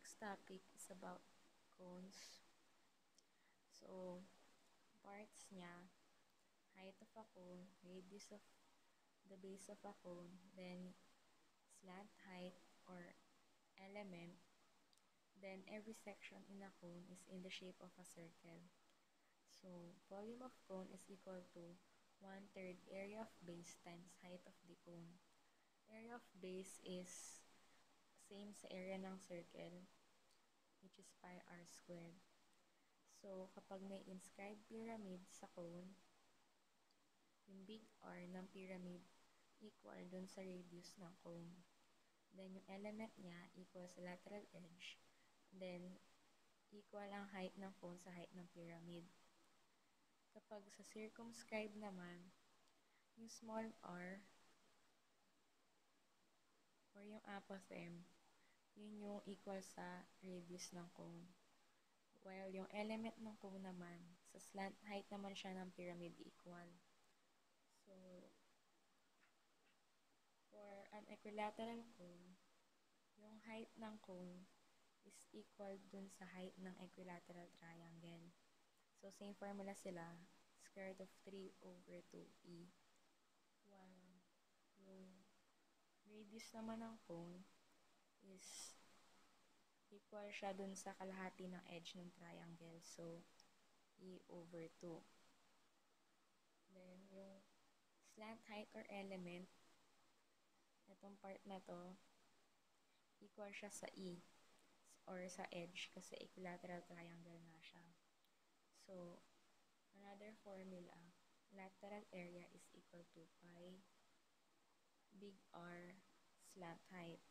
next topic is about cones. So, parts niya, height of a cone, radius of the base of a cone, then slant height or element, then every section in a cone is in the shape of a circle. So, volume of cone is equal to 1/3 area of base times height of the cone. Area of base is same sa area ng circle, which is pi r squared. So, kapag may inscribed pyramid sa cone, yung big R ng pyramid equal dun sa radius ng cone. Then, yung element niya equal sa lateral edge. Then, equal ang height ng cone sa height ng pyramid. Kapag sa circumscribe naman, yung small r or yung apothem, yun yung equal sa radius ng cone. While yung element ng cone naman, sa slant height naman siya ng pyramid equal. So, for an equilateral cone, yung height ng cone is equal dun sa height ng equilateral triangle. So, same formula sila, square root of 3 over 2e. While yung radius naman ng cone is equal siya dun sa kalahati ng edge ng triangle. So, e over 2. Then, yung slant height or element, itong part na to, equal siya sa e or sa edge kasi equilateral triangle nga siya. So, another formula, lateral area is equal to pi big R slant height.